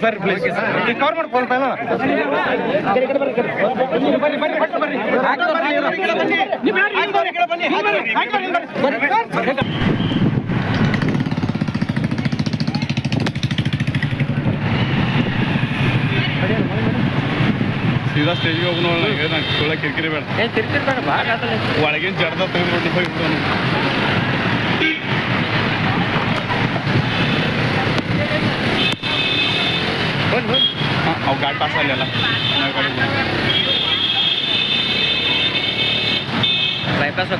Sir please cover ಮಾಡ್ಕೊಂಡು ಸೀದಾ ಸ್ಟೇಜ್ಗೆ ಹೋಗಿ ನೋಡಿ ನಾನು ಸುಳ್ಳ ಕಿರಿಕಿರಿ ಬೇಡ ಕಿರಿಕಿರಿ ಬೇಡ ಭಾಳ ಒಳಗಿನ ಜಡ್ದ ತೆಗೆದುಕೊಂಡು ಹೋಗ್ಬಿಟ್ಟು ಅವು ಗಾಡಿ ಪಾಸ್ ಅಲ್ಲ ಬೈಪಾಸ್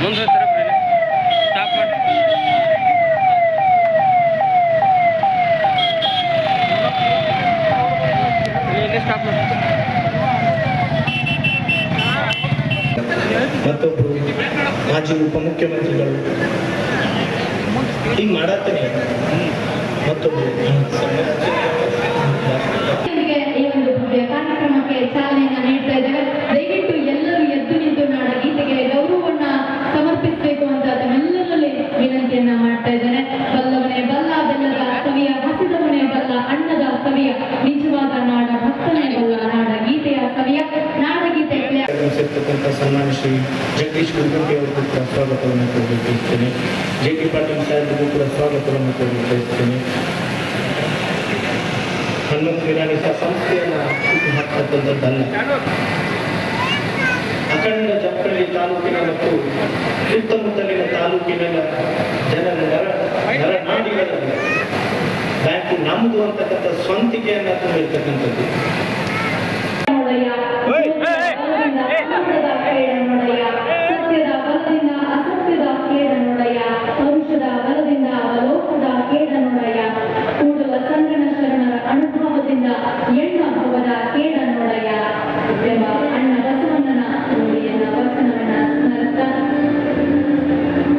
ಮುಂದೆ ಸ್ಟಾಪ್ ಮಾಡಿ ಸ್ಟಾಪ್ ಮಾಡಿ ಮತ್ತೊಬ್ಬರು ಮಾಜಿ ಉಪಮುಖ್ಯಮಂತ್ರಿಗಳು ಹಿಂಗೆ ಮಾಡತ್ತೇನೆ ಮತ್ತೊಬ್ಬರು ಈ ಒಂದು ಕಾರ್ಯಕ್ರಮಕ್ಕೆ ಚಾಲನೆಯನ್ನ ನೀಡ್ತಾ ಇದ್ದೇವೆ. ದಯವಿಟ್ಟು ಎಲ್ಲರೂ ಎದ್ದು ನಿಂತು ನಾಡಗೀತೆಗೆ ಗೌರವವನ್ನ ಸಮರ್ಪಿಸಬೇಕು ಅಂತ ತಮ್ಮೆಲ್ಲರಲ್ಲಿ ವಿನಂತಿಯನ್ನ ಮಾಡ್ತಾ ಇದ್ದೇನೆ. ಬಲ್ಲವನೇ ಬಲ್ಲ ಬೆಲ್ಲದ ಸವಿಯ ಹಸಿದವನೇ ಬಲ್ಲ ಅನ್ನದ ಸವಿಯ ನಿಜವಾದ ನಾಡ ಭಕ್ತನೇ ಬಲ್ಲ ನಾಡಗೀತೆಯ ಸವಿಯ ನಾಡಗೀತೆ ಸನ್ಮಾನ್ಯ ಶ್ರೀ ಜಗದೀಶ್ ಗುರುಗಂಟಿ ಅವರಿಗೂ ಕೂಡ ಸ್ವಾಗತವನ್ನು ಕೊಡಬೇಕಿಸ್ತೇನೆ. ಜೆ.ಟಿ. ಪಾಟೀಲ್ ಸಾಹೇಬರಿಗೂ ಕೂಡ ಸ್ವಾಗತವನ್ನು ಕೊಡಬೇಕಿಸ್ತೇನೆ. ಹನುಮಂತ ವಿರಾಣಿ ಸಂಸ್ಥೆಯನ್ನು ಹಾಕ್ತಕ್ಕಂಥದ್ದಲ್ಲ, ಅಖಂಡ ಜಪ್ಪಳ್ಳಿ ತಾಲೂಕಿನ ಮತ್ತು ಸುತ್ತಮುತ್ತಲಿನ ತಾಲೂಕಿನ ಜನರ ನರನಾಡಿಗಳಲ್ಲಿ ಬ್ಯಾಂಕು ನಮ್ಮದು ಅಂತಕ್ಕಂಥ ಸ್ವಂತಿಕೆಯನ್ನು ತುಂಬಿರ್ತಕ್ಕಂಥದ್ದು. ಸತ್ಯದ ಬಲದಿಂದ ಅಸತ್ಯದ ಕೇಡ ನೋಡಯ್ಯ, ಪರುಷದ ಬಲದಿಂದ ಅವಲೋಕದ ಕೇಡ ನೋಡಯ್ಯ, ಕೂಡುವ ಸಂಗಣ ಶರಣರ ಅನುಭವದಿಂದ ಎಣ್ಣ ಭವದ ಕೇಡ ನೋಡಯ್ಯ ಎಂಬ ಅಣ್ಣ ಬಸವಣ್ಣನ ನುಡಿಯನ್ನ ವಚನವನ್ನ ಸ್ಮರಿಸ್ತಾ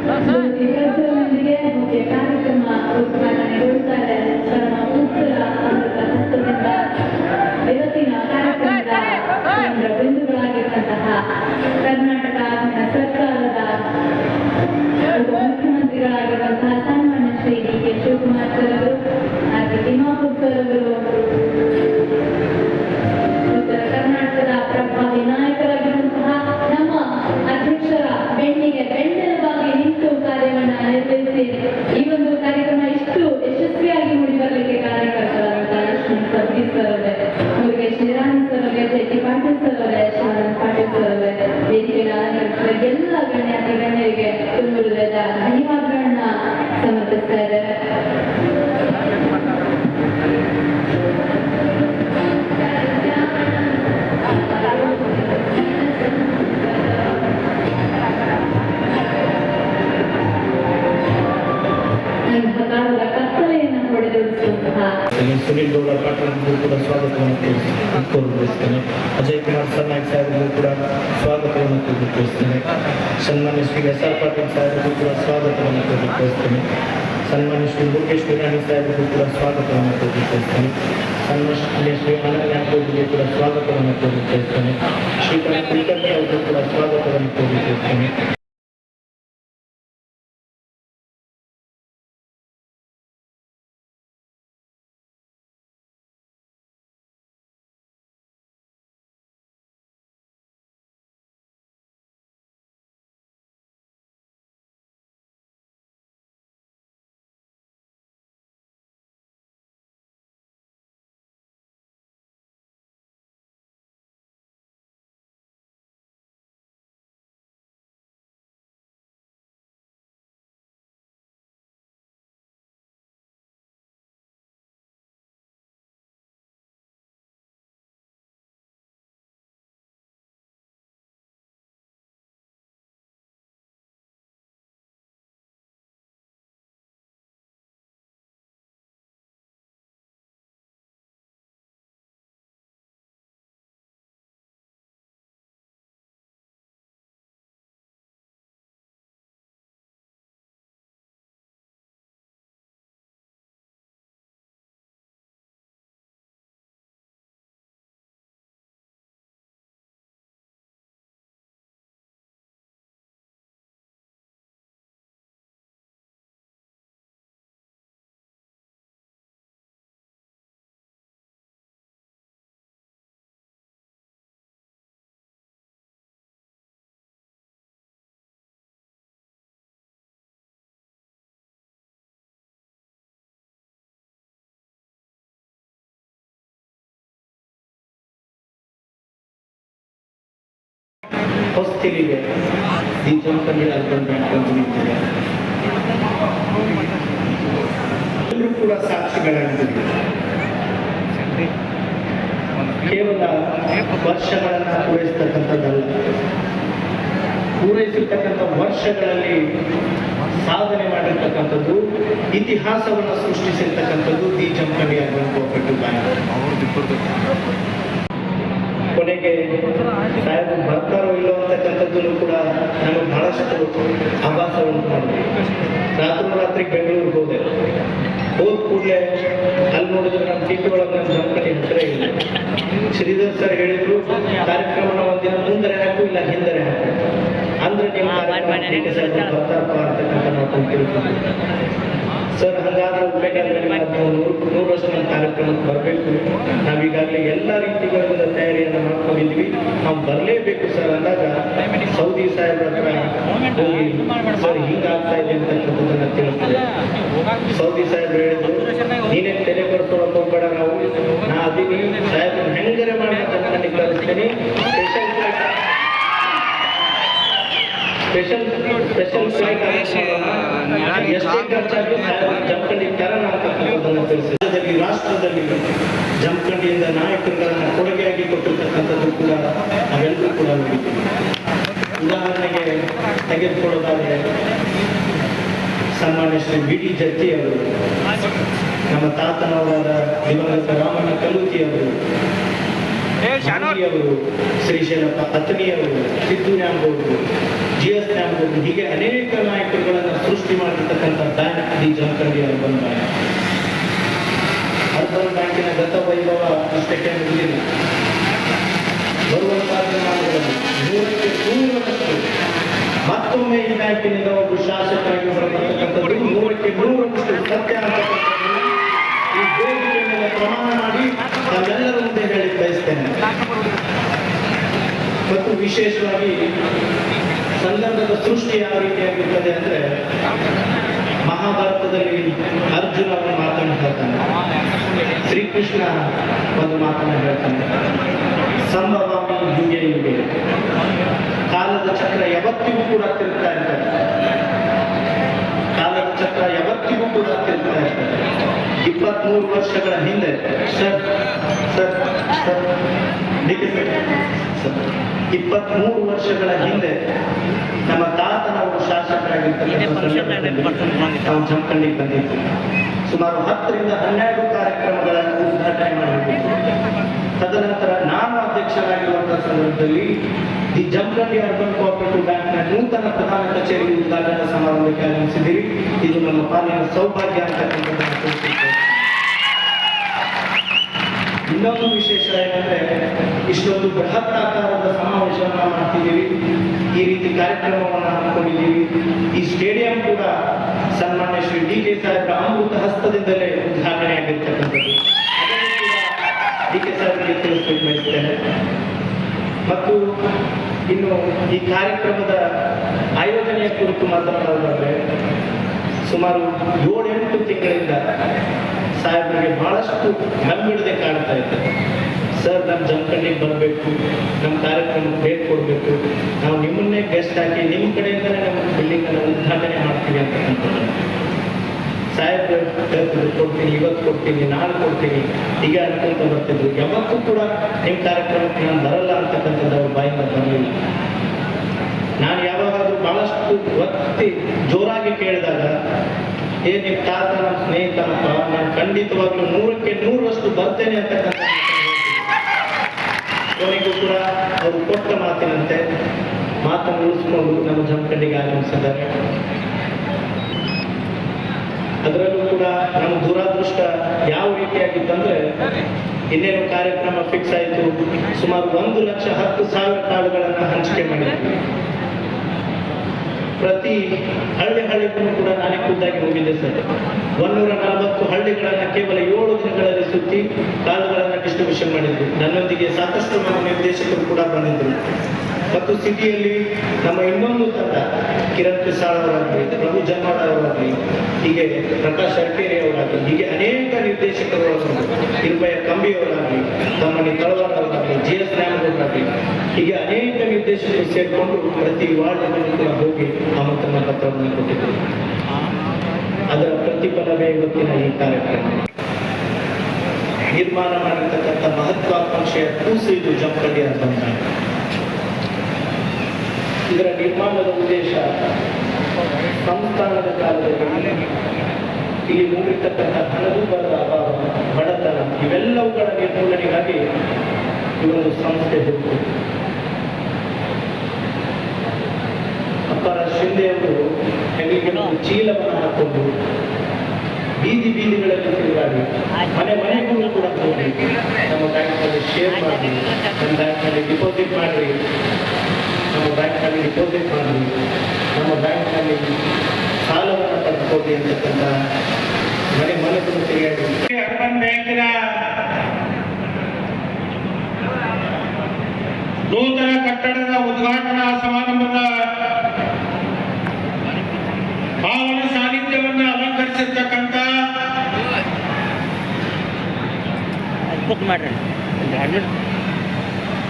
ಪ್ರಜ್ವಲನೊಂದಿಗೆ ಮುಖ್ಯ ಕಾರ್ಯಕ್ರಮ ಉದ್ಘಾಟನೆಗೊಳ್ಳುತ್ತಾರೆ. ಶರಣ ಪುತ್ರ ಅಮೃತ ಹಸ್ತದಿಂದ ಇವತ್ತಿನ ಕಾರ್ಯಕ್ರಮದ ಕೇಂದ್ರ ಬಿಂದುಗಳಾಗಿರುವಂತಹ ಕರ್ನಾಟಕ ಸರ್ಕಾರದ ಉಪಮುಖ್ಯಮಂತ್ರಿಗಳಾಗಿರುವಂತಹ ಸನ್ಮಾನ್ಯ ಶ್ರೀ ಡಿ.ಕೆ. ಶಿವಕುಮಾರ್ ಸರ್ ಅವರು, ಹಾಗೆ ತಿಮ್ಮಾಪುರ್ ಸರ್ ಅವರು, ಉತ್ತರ ಕರ್ನಾಟಕದ ಪ್ರಭಾವಿ ನಾಯಕರಾಗಿರುವಂತಹ ನಮ್ಮ ಅಧ್ಯಕ್ಷರ ಬೆನ್ನಿಗೆ ಬೆನ್ನೆಲುಬಾಗಿ ನಿಂತು ಕಾರ್ಯವನ್ನ ನಿರ್ವಹಿಸಿ ಈ ಒಂದು ಕಾರ್ಯಕ್ರಮ ಇಷ್ಟು ಯಶಸ್ವಿಯಾಗಿ ಮೂಡಿಬರಲಿಕ್ಕೆ ಕಾರ್ಯಕರ್ತರಾದಂತಹ ಲಕ್ಷ್ಮೀ ಸಬ್ದಿ ಸರ್ ಅವರೇ, ಮುರುಗೇಶ್ ನಿರಾಣಿ ಸರ್ ಅವರೇ, ಜೆ.ಟಿ. ಪಾಟೀಲ್ ಸರ್ ಅವರೇ, ಶಾರದಾ ಪಾಟೀಲ್ ಸರ್ ಅವರೇ, ವೇದಿಕೆಯ ಎಲ್ಲ ಗಣ್ಯಾತಿ ಗಣ್ಯರಿಗೆ ತುಂಬ ಹೃದಯದ ಧನ್ಯವಾದಗಳನ್ನ ಸಮರ್ಪಿಸ್ತಾ ಇದ್ದಾರೆ. ಕತ್ತಲೆಯನ್ನು ಹೊಡೆದುರುವಂತಹ ಸುನೀಲ್ ಗೌಡ ಪಾಟೀಲ್ಗೂ ಕೂಡ ಸ್ವಾಗತವನ್ನು ಕೋರಿಸ್ತೇನೆ. ಅಜಯ್ ಕುಮಾರ್ ಸರ್ನಾಯಕ್ ಸಾಹೇಬರಿಗೂ ಕೂಡ ಸ್ವಾಗತವನ್ನು ಕೋರಿಸ್ತೇನೆ. ಸನ್ಮಾನ್ಯ ಶ್ರೀ ಎಸ್.ಆರ್. ಪಾಟೀಲ್ ಸಾಹೇಬರಿಗೂ ಕೂಡ ಸ್ವಾಗತವನ್ನು ಕೋರಿಸ್ತೇನೆ. ಸನ್ಮಾನ್ಯ ಶ್ರೀ ಮುರುಗೇಶ್ ನಿರಾಣಿ ಸಾಹೇಬರಿಗೂ ಕೂಡ ಸ್ವಾಗತವನ್ನು ಕೋರಿಸ್ತೇನೆ. ಸನ್ಮಾನ್ಯ ಶ್ರೀ ಅನಂತ ಅವರಿಗೂ ಕೂಡ ಸ್ವಾಗತವನ್ನು ಕೋರಿಸ್ತೇನೆ. ಶ್ರೀಕಾಂತ್ ಕುಲಕರ್ಣಿ ಅವರಿಗೂ ಕೂಡ ಸ್ವಾಗತವನ್ನು ಕೋರಿಸ್ತೇನೆ. ಹೊಸ್ತಿಲಿಗೆ ಈ ಜಮಖಂಡಿ ಅರ್ಬನ್ ಬ್ಯಾಂಕ್ ಅಂತ ನಿಂತಿದೆ. ಎಲ್ಲರೂ ಕೂಡ ಸಾಕ್ಷಿಗಳಾಗಿದ್ದೀವಿ. ಕೇವಲ ವರ್ಷಗಳನ್ನು ಪೂರೈಸತಕ್ಕಂಥದ್ದಲ್ಲ, ಪೂರೈಸಿರ್ತಕ್ಕಂಥ ವರ್ಷಗಳಲ್ಲಿ ಸಾಧನೆ ಮಾಡಿರ್ತಕ್ಕಂಥದ್ದು, ಇತಿಹಾಸವನ್ನು ಸೃಷ್ಟಿಸಿರ್ತಕ್ಕಂಥದ್ದು the Jamkhandi urban cooperative bank. ಕೊನೆಗೆ ಸಾಹೇಬರು ಬರ್ತಾರೋ ಇಲ್ಲೋ ಅಂತಕ್ಕಂಥದ್ದು ಕೂಡ ನಮಗೆ ಬಹಳಷ್ಟು ಆಭಾಸ ಉಂಟು ಮಾಡಿದ್ವಿ. ರಾತ್ರಿ ಬೆಂಗಳೂರಿಗೆ ಹೋದೆ. ಹೋದ ಕೂಡಲೇ ಅಲ್ಲಿ ನೋಡಿದ್ರೆ ನಮ್ಮ ಟಿವಿ ಒಳಗೆ ನಮ್ಮ ಜಮಖಂಡಿ ಹೆಸರೇ ಇಲ್ಲ. ಶ್ರೀಧರ್ ಸರ್ ಹೇಳಿದ್ರು, ಕಾರ್ಯಕ್ರಮನ ಒಂದಿನ ಮುಂದರೆ ಹಾಕು, ಇಲ್ಲ ಹಿಂದರೆ ಹಾಕು, ಅಂದ್ರೆ ನೀವು ಬರ್ತಾರಪ್ಪ ಅಂತಕ್ಕಂಥ ನಾವು ತಿಳ್ಕೊಂಡ್ವಿ. ಸರ್ ಹಂಗಾದ್ರೆ ನೂರು ವರ್ಷ ನಮ್ಮ ಕಾರ್ಯಕ್ರಮಕ್ಕೆ ಬರಬೇಕು, ನಾವೀಗಾಗಲೇ ಎಲ್ಲ ರೀತಿಗಳಿಂದ ತಯಾರಿಯನ್ನು ಮಾಡ್ಕೊಂಡಿದ್ವಿ, ನಾವು ಬರಲೇಬೇಕು ಸರ್ ಅಂದಾಗ ಸೌದಿ ಸಾಹೇಬ್ರ ಹತ್ರ ಹೋಗಿ ಸರ್ ಹಿಂಗಾಗ್ತಾ ಇದೆ ಅಂತಕ್ಕಂಥದ್ದನ್ನು ತಿಳಿಸ್ತಾರೆ. ಸೌದಿ ಸಾಹೇಬ್ರು ಹೇಳಿದ್ರು, ನೀನೇ ತಲೆ ಕೊಡ್ಕೊಳಕ್ ಹೋಗ್ಬೇಡ, ನಾ ಅದೀನಿ, ಸಾಹೇಬ್ರು ಹೆಂಗರೆ ಮಾಡಿ ಜಮಖಂಡಿಗೆ ಕಳಿಸ್ತೀನಿ, ಸ್ಪೆಷಲ್ ಫ್ಲೈಟ್ ಎಷ್ಟೇ ಖರ್ಚಾಗಿ ಜಮಖಂಡಿಗೆ ತರೋಣ ಅಂತಕ್ಕಂಥದ್ದನ್ನು ತಿಳಿಸಿದಲ್ಲಿ ರಾಷ್ಟ್ರದಲ್ಲಿ ಜಮಖಂಡಿಯಿಂದ ನಾಯಕರುಗಳನ್ನು ಕೊಡುಗೆಯಾಗಿ ಕೊಟ್ಟಿರ್ತಕ್ಕಂಥದ್ದು ಕೂಡ ನಾವೆಲ್ಲರೂ ಕೂಡ ನೋಡಿದ್ದೀವಿ. ಉದಾಹರಣೆಗೆ ತೆಗೆದುಕೊಳ್ಳೋದಾದರೆ ಸನ್ಮಾನ್ಯ ಶ್ರೀ ಬಿ ಡಿ ಜತ್ತಿಯವರು, ನಮ್ಮ ತಾತನವರಾದ ದಿವಂಗತ ರಾಮಣ್ಣ ಕಲೂತಿಯವರು, ಅವರು ಶ್ರೀಶೈಲಪ್ಪ ಅತನಿಯವರು, ಸಿದ್ದು ನ್ಯಾಂಬವರು, ಜಿ ಎಸ್ ನ್ಯಾಂಬವರು, ಹೀಗೆ ಅನೇಕ ನಾಯಕರುಗಳನ್ನು ಸೃಷ್ಟಿ ಮಾಡಿರ್ತಕ್ಕಂಥ bank the Jamkhandi urban bank. Urban ಬ್ಯಾಂಕಿನ ಗತ ವೈಭವ ಅಷ್ಟಕ್ಕೆ ಮುಗಿದಿಲ್ಲ. ಬರುವಂತಹ ದಿನಮಾನಗಳಲ್ಲಿ 100% ಮತ್ತೊಮ್ಮೆ ಈ ಬ್ಯಾಂಕಿನಿಂದ ಒಬ್ಬರು ಶಾಸಕರಾಗಿ ಬರತಕ್ಕಂಥದ್ದು 100% ಸತ್ಯ ಅಂತಕ್ಕಂಥದ್ದು ಈ ವೇದಿಕೆ ಮೇಲೆ ಪ್ರಮಾಣ ಮಾಡಿ ನಾವೆಲ್ಲರ ಮುಂದೆ ಹೇಳಿ ಬಯಸ್ತೇನೆ. ಮತ್ತು ವಿಶೇಷವಾಗಿ ಸಂದರ್ಭದ ಸೃಷ್ಟಿ ಯಾವ ರೀತಿಯಾಗಿರ್ತದೆ ಅಂದ್ರೆ, ಮಹಾಭಾರತದಲ್ಲಿ ಅರ್ಜುನ ಒಂದು ಮಾತನ್ನು ಹೇಳ್ತಾನೆ, ಶ್ರೀಕೃಷ್ಣ ಒಂದು ಮಾತನ್ನು ಹೇಳ್ತಾನೆ, ಸಂಭವಾಮಿ ಯುಗೆ ಯುಗೆ, ಕಾಲದ ಚಕ್ರ ಯಾವತ್ತಿಗೂ ಕೂಡ ತಿರುಗ್ತಾ ಇರ್ತದೆ, ಕಾಲದ ಚಕ್ರ ಯಾವತ್ತಿಗೂ ಕೂಡ ತಿರುಗ್ತಾ ಇರ್ತದೆ. 23 ವರ್ಷಗಳ ಹಿಂದೆ ಸರ್ 23 ವರ್ಷಗಳ ಹಿಂದೆ ನಮ್ಮ ತಾತನವರು ಶಾಸಕರಾಗಿರ್ತಕ್ಕಂಥ ನಾವು ಜಮಖಂಡಿಗೆ ಬಂದಿತ್ತು. ಸುಮಾರು 10 ರಿಂದ 12 ಕಾರ್ಯಕ್ರಮಗಳನ್ನು ಉದ್ಘಾಟನೆ ಮಾಡಿದ್ದು. ತದನಂತರ ನಾನು ಅಧ್ಯಕ್ಷರಾಗಿರುವಂತಹ ಸಂದರ್ಭದಲ್ಲಿ ದಿ ಜಮಖಂಡಿ ಅರ್ಬನ್ ಕೋಆಪರೇಟಿವ್ ಬ್ಯಾಂಕ್ನ ನೂತನ ಪ್ರಧಾನ ಕಚೇರಿ ಉದ್ಘಾಟನಾ ಸಮಾರಂಭಕ್ಕೆ ಆಗಮಿಸಿದ್ದೀರಿ. ಇದು ನಮ್ಮ ಪಾಲಿನ ಸೌಭಾಗ್ಯ ಅಂತಕ್ಕಂಥದ್ದನ್ನು ತಿಳಿಸಿದ್ದೇವೆ. ಇನ್ನೊಂದು ವಿಶೇಷ ಏನಂದ್ರೆ, ಇಷ್ಟೊಂದು ಬೃಹತ್ ಆಕಾರದ ಸಮಾವೇಶವನ್ನು ಮಾಡ್ತಿದ್ದೀವಿ, ಈ ರೀತಿ ಕಾರ್ಯಕ್ರಮವನ್ನು ಹಮ್ಮಿಕೊಂಡಿದ್ದೀವಿ. ಈ ಸ್ಟೇಡಿಯಂ ಕೂಡ ಸನ್ಮಾನ್ಯ ಶ್ರೀ ಡಿ ಕೆ ಸಾಹೇಬ್ರ ಅಮೃತ ಹಸ್ತದಿಂದಲೇ ಉದ್ಘಾಟನೆ ಆಗಿರ್ತಕ್ಕಂಥದ್ದು. ಅದನ್ನು ಕೂಡ ಡಿ ಕೆ ಸಾಹೇಬ್ರಿಗೆ ತಿಳಿಸ್ಬೇಕು ಬಯಸ್ತೇನೆ. ಮತ್ತು ಇನ್ನು ಈ ಕಾರ್ಯಕ್ರಮದ ಆಯೋಜನೆಯ ಕುರಿತು ಮಾತನಾಡೋದಾದ್ರೆ, ಸುಮಾರು 7-8 ತಿಂಗಳಿಂದ ಸಾಹೇಬರಿಗೆ ಬಹಳಷ್ಟು ನಂಬಿಡದೆ ಕಾಣ್ತಾ ಇದ್ದೆ. ಸರ್ ನಮ್ಮ ಜಮಖಂಡಿಗೆ ಬರಬೇಕು, ನಮ್ಮ ಕಾರ್ಯಕ್ರಮಕ್ಕೆ ಭೇಟಿ ಕೊಡಬೇಕು, ನಾವು ನಿಮ್ಮನ್ನೇ ಗೆಸ್ಟ್ ಹಾಕಿ ನಿಮ್ಮ ಕಡೆಯಿಂದಲೇ ನಮ್ಮ ಬಿಲ್ಡಿಂಗನ್ನು ಉದ್ಘಾಟನೆ ಮಾಡ್ತೀವಿ ಅಂತಕ್ಕಂಥದ್ದು. ಸಾಹೇಬ್ರು ಹೇಳ್ತಿದ್ರು, ಕೊಡ್ತೀನಿ, ಇವತ್ತು ಕೊಡ್ತೀನಿ, ನಾಳೆ ಕೊಡ್ತೀನಿ, ಹೀಗೆ ಅನ್ಕೊಂತ ಬರ್ತಿದ್ರು. ಯಾವತ್ತೂ ಕೂಡ ನಿಮ್ಮ ಕಾರ್ಯಕ್ರಮಕ್ಕೆ ನಾನು ಬರಲ್ಲ ಅಂತಕ್ಕಂಥದ್ದು ಅವ್ರ ಬಾಯಿಂದ ಬರಲಿಲ್ಲ. ನಾನು ಯಾವಾಗಾದ್ರೂ ಬಹಳಷ್ಟು ಒತ್ತಿ ಜೋರಾಗಿ ಕೇಳಿದಾಗ, ನಿಮ್ಮ ತಾತ ನಮ್ಮ ಸ್ನೇಹಿತನಪ್ಪ, ನಾನು ಖಂಡಿತವಾಗ್ಲೂ 100ಕ್ಕೆ 100ರಷ್ಟು ಬರ್ತೇನೆ ಅಂತಕ್ಕಂಥ ಕೊನೆಗೂ ಕೂಡ ಅವರು ಕೊಟ್ಟ ಮಾತಿನಂತೆ ಮಾತನ್ನು ಉಳಿಸ್ಕೊಂಡು ನಮ್ಮ ಜಮಖಂಡಿಗೆ ಆಗಮಿಸಿದ್ದಾರೆ. ಅದರಲ್ಲೂ ಕೂಡ ನಮ್ಮ ದುರಾದೃಷ್ಟ ಯಾವ ರೀತಿಯಾಗಿತ್ತಂದ್ರೆ, ಇನ್ನೇನು ಕಾರ್ಯಕ್ರಮ ಫಿಕ್ಸ್ ಆಯಿತು, ಸುಮಾರು 1,10,000 ಕಾರ್ಡ್ಗಳನ್ನು ಹಂಚಿಕೆ ಮಾಡಿದ್ವಿ. ಪ್ರತಿ ಹಳ್ಳಿಗೂ ಕೂಡ ನಾನೇ ಖುದ್ದಾಗಿ ಹೋಗಿದ್ದೆ ಸರ್. 140 ಹಳ್ಳಿಗಳನ್ನು ಕೇವಲ 7 ದಿನಗಳಲ್ಲಿ ಸುತ್ತಿ ಕಾರ್ಡ್ಗಳನ್ನು ಡಿಸ್ಟ್ರಿಬ್ಯೂಷನ್ ಮಾಡಿದ್ವಿ. ನನ್ನೊಂದಿಗೆ ಸಾಕಷ್ಟು ನಮ್ಮ ನಿರ್ದೇಶಕರು ಕೂಡ ಬಂದಿದ್ದರು. ಮತ್ತು ಸಿಟಿಯಲ್ಲಿ ನಮ್ಮ ಇನ್ನೊಂದು ತಂಡ, ಕಿರಣ್ ಪಿಸಾಳ್ ಅವರಾಗಲಿ, ಪ್ರಭು ಜನ್ಮಾಡ್ ಅವರಾಗಲಿ, ಹೀಗೆ ಪ್ರಕಾಶ್ ಅರ್ಕೇರಿ ಅವರಾಗಲಿ, ಅವರಾಗಲಿ, ಹೀಗೆ ಅನೇಕ ನಿರ್ದೇಶಕರು ನಿರ್ಭಯ ಕಂಬಿಯವರಾಗಲಿ, ತಮ್ಮನಿ ತಳವಾರವರಾಗಲಿ, GS ನ್ಯಾಮಗೌಡರಾಗಲಿ, ಹೀಗೆ ಅನೇಕ ನಿರ್ದೇಶಕರು ಸೇರಿಕೊಂಡು ಪ್ರತಿ ವಾರ್ಡ್ನಲ್ಲಿ ಕೂಡ ಹೋಗಿ ಆಮಂತ್ರಣ ಪತ್ರವನ್ನು ಕೊಟ್ಟಿದ್ದರು. ಅದರ ಪ್ರತಿಫಲವೇ ಇವತ್ತಿನ ಈ ಕಾರ್ಯಕ್ರಮ. ನಿರ್ಮಾಣ ಮಾಡಿರ್ತಕ್ಕಂಥ ಮಹತ್ವಾಕಾಂಕ್ಷೆಯ ಕೂಸು ಇದು ಜಮಖಂಡಿ ಅಂತ. ಇದರ ನಿರ್ಮಾಣದ ಉದ್ದೇಶ ಸಂಸ್ಥಾನದ ಕಾಲದಲ್ಲಿ ಇಲ್ಲಿ ಮೂಡಿರ್ತಕ್ಕಂಥ ಹಣದುಬ್ಬರದ ಅಭಾವ, ಬಡತನ ಇವೆಲ್ಲವುಗಳ ನಿರ್ಮೂಲನೆಗಾಗಿ ಇವೊಂದು ಸಂಸ್ಥೆ ಹುಟ್ಟು. ಅಪ್ಪರ ಶಿಂದೆಯವರು ಹೆಣ್ಣಿಗೆ ಚೀಲವನ್ನು ಹಾಕೊಂಡು ಬೀದಿ ಬೀದಿಗಳಲ್ಲಿ ತಿರುಗಾಡಿ ಮನೆ ಮನೆಗೂ ಕೂಡ ಹೋಗಿ ನಮ್ಮ ಬ್ಯಾಂಕ್ನಲ್ಲಿ ಶೇರ್ ಮಾಡಿ, ನಮ್ಮ ಬ್ಯಾಂಕ್ನಲ್ಲಿ ಡಿಪಾಸಿಟ್ ಮಾಡಿರಿ, ನಮ್ಮ ಬ್ಯಾಂಕ್ನಲ್ಲಿ ಡಿಪಾಸಿಟ್ ಮಾಡಿ, ನಮ್ಮ ಬ್ಯಾಂಕ್ನಲ್ಲಿ ಸಾಲವನ್ನು ಪಡೆದುಕೊಳ್ಳಿ ಅಂತಕ್ಕಂಥ ಮನೆ ಮನೆಗೂ ತಿರುಗಾಡಿ ಅರ್ಬನ್ ಬ್ಯಾಂಕಿನ ನೂತನ ಕಟ್ಟಡದ ಉದ್ಘಾಟನಾ ಸಮಾರಂಭದ ಪಾವನ ಸಾನ್ನಿಧ್ಯವನ್ನು ಅಲಂಕರಿಸಿರ್ತಕ್ಕಂಥ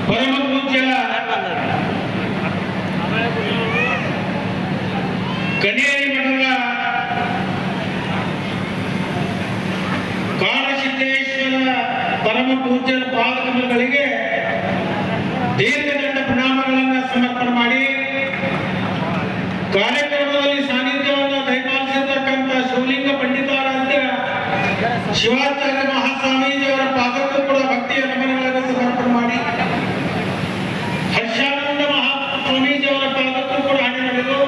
ಪರಮ ಪೂಜ್ಯ ಕನೇರಿ ಮಠದ ಕಾಳಸಿದ್ದೇಶ್ವರ ಪರಮ ಪೂಜ್ಯರ ಪಾದಕಮಲಗಳಿಗೆ ದೀರ್ಘದಂಡ ಪ್ರಣಾಮಗಳನ್ನು ಸಮರ್ಪಣೆ ಮಾಡಿ ಕಾರ್ಯಕ್ರಮದಲ್ಲಿ ಸಾನ್ನಿಧ್ಯವನ್ನು ದಯಪಾಲಿಸಿರ್ತಕ್ಕಂಥ ಶಿವಲಿಂಗ ಪಂಡಿತಾರಾಧ್ಯ ಶಿವಾಚಾರ್ಯ ಮಹಾಸ್ವಾಮೀಜಿಯವರ ಪಾದಕ್ಕೂ ಕೂಡ ಭಕ್ತಿಯ ನಮನಗಳನ್ನು ಸಮರ್ಪಣೆ ಮಾಡಿ ಹರ್ಷಾನಂದ ಮಹಾಸ್ವಾಮೀಜಿಯವರ ಪಾದಕ್ಕೂ ಕೂಡ ಹಣೆ ನಡೆದು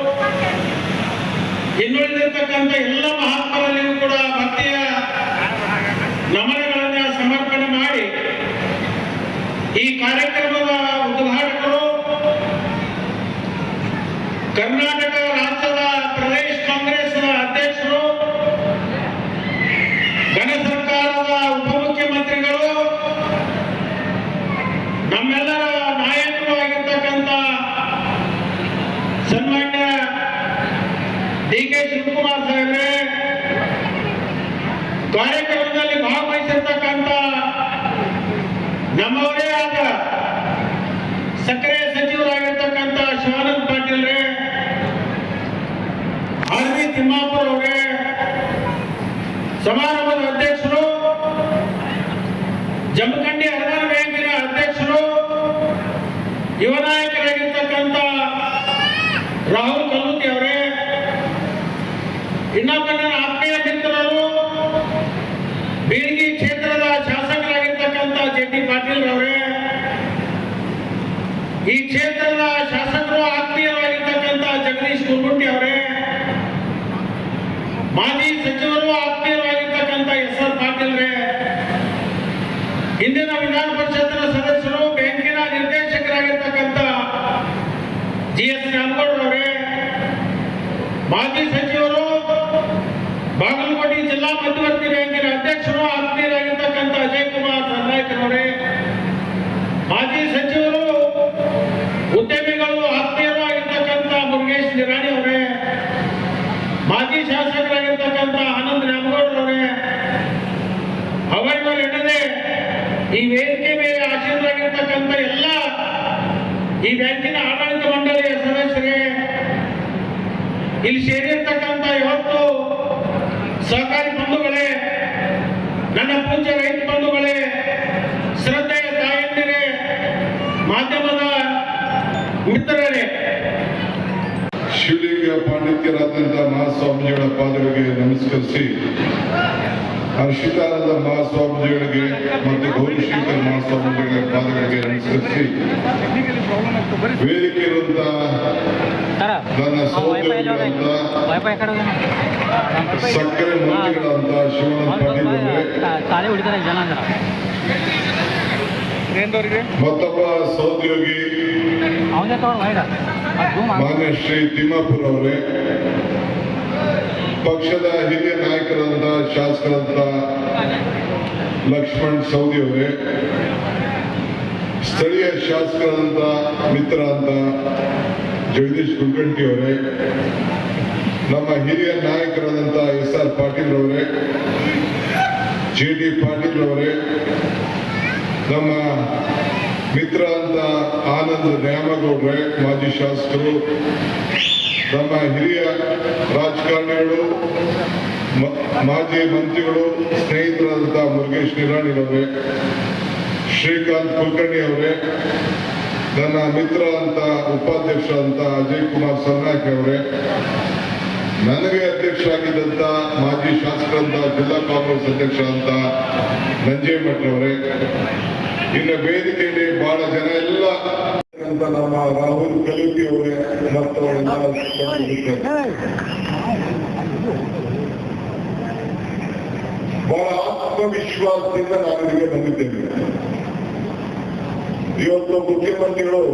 ಇನ್ನುಳಿದಿರ್ತಕ್ಕಂಥ ಎಲ್ಲ ಮಹಾತ್ಮರಲ್ಲಿಯೂ ಕೂಡ ಭಕ್ತಿಯ ನಮನಗಳನ್ನು ಸಮರ್ಪಣೆ ಮಾಡಿ ಈ ಕಾರ್ಯಕ್ರಮದ ಉದ್ಘಾಟಕರು ಕರ್ನಾಟಕ ರಾಜ್ಯದ ಪ್ರದೇಶ ಕಾಂಗ್ರೆಸ್ ಅಧ್ಯಕ್ಷರು, ಘನ ಸರ್ಕಾರದ ಉಪಮುಖ್ಯಮಂತ್ರಿಗಳು, ನಮ್ಮೆಲ್ಲರ ನಾಯಕರು ಆಗಿರ್ತಕ್ಕಂಥ ಸನ್ಮಾನ್ಯ DK ಶಿವಕುಮಾರ್ ಸಾಹೇಬ್ರೆ, ಕಾರ್ಯಕ್ರಮದಲ್ಲಿ ಭಾಗವಹಿಸಿರ್ತಕ್ಕಂಥ ನಮ್ಮವರೇ ಆದ ಸಕ್ಕರೆ ಸಚಿವರಾಗಿರ್ತಕ್ಕಂಥ ಶಿವಾನಂದ ಪಾಟೀಲ್ರೇ, ಆರ್ವಿ ತಿಮ್ಮಾಪುರ ಅವರೇ, ಸಮಾರಂಭದ ಅಧ್ಯಕ್ಷರು, ಜಮಖಂಡಿ ಅರ್ಬನ್ ಬ್ಯಾಂಕಿನ ಅಧ್ಯಕ್ಷರು, ಯುವ ನಾಯಕರಾಗಿರ್ತಕ್ಕಂಥ ರಾಹುಲ್ ಕಲ್ಲುತಿ ಅವರೇ, ಇನ್ನೊಬ್ಬ ನನ್ನ ಆತ್ಮೀಯ ಮಿತ್ರರು ಬೀಳಗಿ ಕ್ಷೇತ್ರದ ಶಾಸಕರಾಗಿರ್ತಕ್ಕಂಥ JT ಪಾಟೀಲ್ ಅವರೇ, ಈ ಕ್ಷೇತ್ರದ ಶಾಸಕರು ಆತ್ಮೀಯರಾಗಿರ್ತಕ್ಕಂಥ ಜಗದೀಶ್ ಕುರ್ಗುಂಟಿ ಅವರೇ, ಮಾಜಿ ಸಚಿವರು ಆತ್ಮೀಯರಾಗಿರ್ತಕ್ಕಂಥ SR ಪಾಟೀಲ್ರೇ, ಇಂದಿನ ವಿಧಾನ ಪರಿಷತ್ತಿನ ಸದಸ್ಯರು, ಬ್ಯಾಂಕಿನ ನಿರ್ದೇಶಕರಾಗಿರ್ತಕ್ಕಂಥ GS ನ್ಯಾಮಗೌಡರವರೇ, ಮಾಜಿ ಸಚಿವರು, ಬಾಗಲಕೋಟೆ ಜಿಲ್ಲಾ ಮಧ್ಯವರ್ತಿ ಬ್ಯಾಂಕಿನ ಅಧ್ಯಕ್ಷರು ಆತ್ಮೀಯರಾಗಿರ್ತಕ್ಕಂಥ ಅಜಯ್ ಕುಮಾರ್ ಸರ್ನಾಯ್ಕರವರೇ, ಮಾಜಿ ಸಚಿವರು, ಉದ್ಯಮಿಗಳು ಆತ್ಮೀಯರು ಆಗಿರ್ತಕ್ಕಂಥ ಮುರುಗೇಶ್ ನಿರಾಣಿ ಅವರೇ, ಮಾಜಿ ಶಾಸಕರಾಗಿರ್ತಕ್ಕಂಥ ಆನಂದ್ ನ್ಯಾಮಗೌಡರವರೇ, ಅವರಿಗೂ ಎನ್ನದೆ ಈ ವೇದಿಕೆ ಮೇಲೆ ಆಶೀರ್ವರಾಗಿರ್ತಕ್ಕಂಥ ಎಲ್ಲ ಈ ಬ್ಯಾಂಕಿನ ಆಡಳಿತ ಮಂಡಳಿಯ ಸದಸ್ಯರೇ, ಇಲ್ಲಿ ಸೇರಿರ್ತಕ್ಕಂಥ ಇವತ್ತು ಸಹಕಾರಿ ಬಂಧುಗಳೇ, ನನ್ನ ಪೂಜ್ಯ ರೈತ ಬಂಧುಗಳೇ, ಶ್ರದ್ಧೆಯ ತಾಯಂದಿರೇ, ಮಾಧ್ಯಮದ ಮಿತ್ರರೇ, ಶಿವಲಿಂಗ ಪಾಂಡಿತ್ಯರಾದಂಥ ಮಹಾಸ್ವಾಮೀಜಿಗಳ ಪಾದಗಳಿಗೆ ನಮಸ್ಕರಿಸಿ, ಹರ್ಷಿತಾನಂದ ಮಹಾಸ್ವಾಮೀಜಿಗಳಿಗೆ ಮತ್ತು ಗೌರಿಶಂಕರ್ ಮಹಾಸ್ವಾಮೀಜಿಗಳ ಪಾದಗಳಿಗೆ ನಮಸ್ಕರಿಸಿ, ವೇದಿಕೆ ಇರುವಂತಹ ನನ್ನ ಸಹೋದರಿಗಳಂತ ಸಕ್ಕರೆ ಮಂತ್ರಿಗಳಂತ ಶಿವಾನಂದ ಪಾಟೀಲ್ ಅವರೇ, ಮತ್ತೊಬ್ಬ ಸಹೋದ್ಯೋಗಿ ಮಾನ್ಯ ಶ್ರೀ ತಿಮ್ಮಾಪುರ್ ಅವರೇ, ಪಕ್ಷದ ಹಿರಿಯ ನಾಯಕರಾದಂಥ ಶಾಸಕರಂತ ಲಕ್ಷ್ಮಣ್ ಸವದಿ ಅವರೇ, ಸ್ಥಳೀಯ ಶಾಸಕರಾದಂಥ ಮಿತ್ರ ಅಂತ ಜಗದೀಶ್ ಕುಲಕರ್ಣಿ ಅವರೇ, ನಮ್ಮ ಹಿರಿಯ ನಾಯಕರಾದಂಥ SR ಪಾಟೀಲ್ ಅವರೇ, JD ಪಾಟೀಲ್ ಅವರೇ, ನಮ್ಮ ಮಿತ್ರ ಅಂತ ಆನಂದ್ ನ್ಯಾಮಗೌಡ್ರೆ, ಮಾಜಿ ಶಾಸಕರು, ನಮ್ಮ ಹಿರಿಯ ರಾಜಕಾರಣಿಗಳು, ಮಾಜಿ ಮಂತ್ರಿಗಳು, ಸ್ನೇಹಿತರಾದಂಥ ಮುರುಗೇಶ್ ನಿರಾಣಿರವರೇ, ಶ್ರೀಕಾಂತ್ ಕುಲಕರ್ಣಿ ಅವರೇ, ನನ್ನ ಮಿತ್ರ ಅಂತ ಉಪಾಧ್ಯಕ್ಷ ಅಂತ ಅಜಯ್ ಕುಮಾರ್ ಸರ್ನಾಯಕ್ ಅವರೇ, ನನಗೆ ಅಧ್ಯಕ್ಷ ಆಗಿದ್ದಂತ ಮಾಜಿ ಶಾಸಕರಂತ ಜಿಲ್ಲಾ ಕಾಂಗ್ರೆಸ್ ಅಧ್ಯಕ್ಷ ಅಂತ ನಂಜೇಮಠ್ ಅವರೇ, ಇನ್ನು ವೇದಿಕೆಯಲ್ಲಿ ಬಹಳ ಜನ ಎಲ್ಲ ಅಂತ ನಮ್ಮ ರಾಹುಲ್ ಕಲುತಿ ಅವರೇ ಮತ್ತು ಬಹಳ ಆತ್ಮವಿಶ್ವಾಸದಿಂದ ನಾನು ಇಲ್ಲಿಗೆ ಬಂದಿದ್ದೇನೆ. ಇವತ್ತು ಮುಖ್ಯಮಂತ್ರಿಗಳು